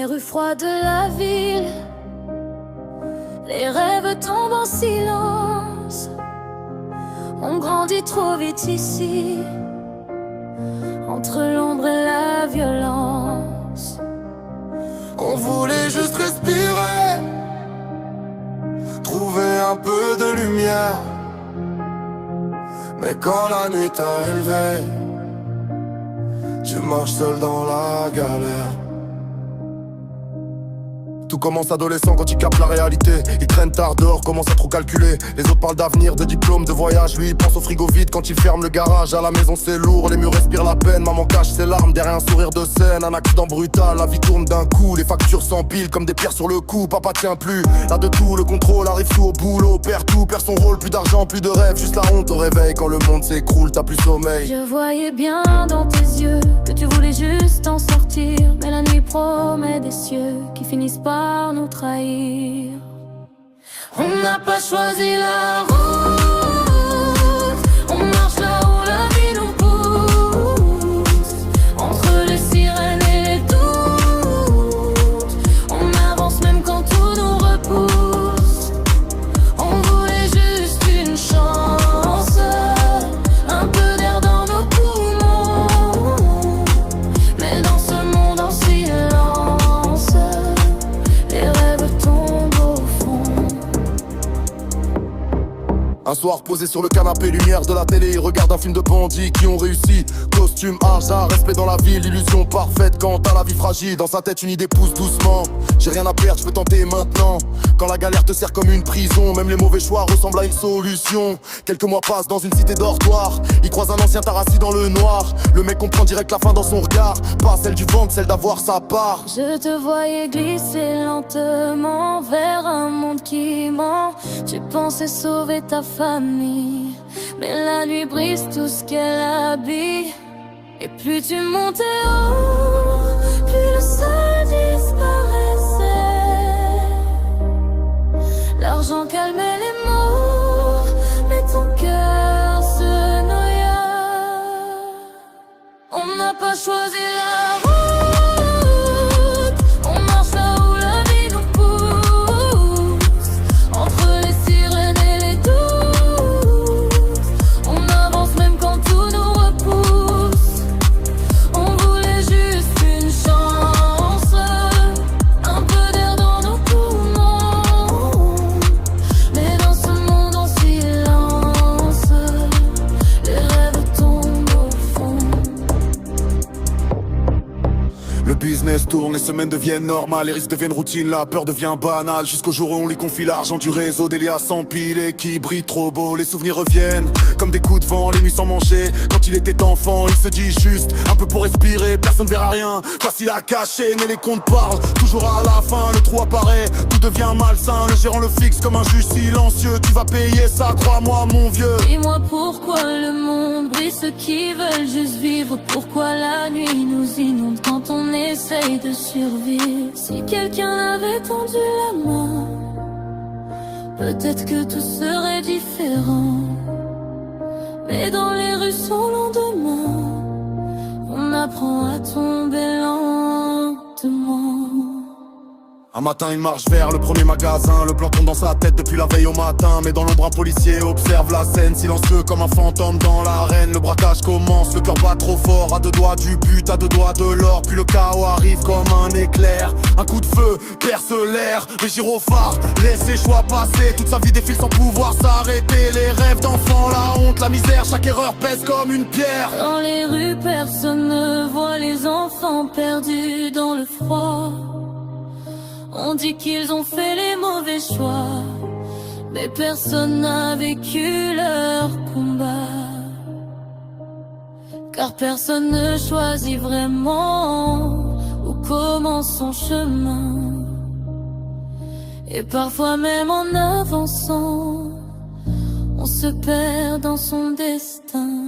les rues froides de la ville, les rêves tombent en silence. On grandit trop vite ici, entre l'ombre et la violence. On voulait juste respirer, trouver un peu de lumière. Mais quand la nuit t'a élevé, tu marches seul dans la galère. Tout commence adolescent quand il capte la réalité. Il traîne tard dehors, commence à trop calculer. Les autres parlent d'avenir, de diplôme, de voyage. Lui il pense au frigo vide quand il ferme le garage. À la maison c'est lourd, les murs respirent la peine. Maman cache ses larmes derrière un sourire de scène. Un accident brutal, la vie tourne d'un coup. Les factures s'empilent comme des pierres sur le cou. Papa tient plus, là de tout, le contrôle arrive sous au boulot. Perd tout, perd son rôle, plus d'argent, plus de rêve. Juste la honte au réveil quand le monde s'écroule, t'as plus sommeil. Je voyais bien dans tes yeux que tu voulais juste en sortir. Mais la nuit promet des cieux qui finissent par nous trahir. On n'a pas choisi la route, on marche là où la vie nous pousse. Entre les sirènes et les doutes, on avance même quand tout nous repousse. On voulait juste une chance, un peu d'air dans nos poumons. Mais dans ce monde en silence, les rêves tombent au fond. Un soir posé sur le canapé, lumière de la télé, il regarde un film de bandits qui ont réussi. Costume, argent, respect dans la ville, illusion parfaite quand t'as la vie fragile. Dans sa tête une idée pousse doucement. J'ai rien à perdre, je peux tenter maintenant. Quand la galère te sert comme une prison, même les mauvais choix ressemblent à une solution. Quelques mois passent dans une cité dortoir. Il croise un ancien tarassi dans le noir. Le mec comprend direct la fin dans son regard. Pas celle du ventre, celle d'avoir sa part. Je te voyais glisser lentement vers un monde qui ment. Tu pensais sauver ta famille, mais la nuit brise tout ce qu'elle habille. Et plus tu montais haut, plus le sol disparaissait. L'argent calmait les mots, mais ton cœur se noya. On n'a pas choisi la route, on marche là où la vie nous pousse. Entre les sirènes et les doutes, on avance même quand tout nous repousse. On voulait juste une chance, un peu d'air dans nos poumons. Mais dans ce monde en silence, les rêves tombent au fond. Le business tourne, les semaines deviennent normales, les risques deviennent routine, la peur devient banale. Jusqu'au jour où on lui confie l'argent du réseau, des liens s'empilent et qui brille trop beau. Les souvenirs reviennent comme des coups de vent, les nuits sans manger. Quand il était enfant, il se dit juste un peu pour respirer, personne verra rien. Facile à cacher, mais les comptes parlent. Toujours à la fin, le trou apparaît, tout devient malsain. Le gérant le fixe comme un juge silencieux. Tu vas payer ça, crois-moi mon vieux. Dis-moi pourquoi le monde brille ceux qui veulent juste vivre. Pourquoi la nuit nous inonde quand on essaye de survivre. Si quelqu'un avait tendu la main, peut-être que tout serait différent. Mais dans les rues sans lendemain, on apprend à tomber lentement. Un matin il marche vers le premier magasin. Le blanc tombe dans sa tête depuis la veille au matin. Mais dans l'ombre un policier observe la scène, silencieux comme un fantôme dans l'arène. Le braquage commence, le cœur bat trop fort. À deux doigts du but, à deux doigts de l'or. Puis le chaos arrive comme un éclair. Un coup de feu perce l'air. Les gyrophares laissent ses choix passer. Toute sa vie défile sans pouvoir s'arrêter. Les rêves d'enfants, la honte, la misère. Chaque erreur pèse comme une pierre. Dans les rues personne ne voit les enfants perdus dans le froid. On dit qu'ils ont fait les mauvais choix, mais personne n'a vécu leur combat. Car personne ne choisit vraiment où commence son chemin. Et parfois même en avançant, on se perd dans son destin.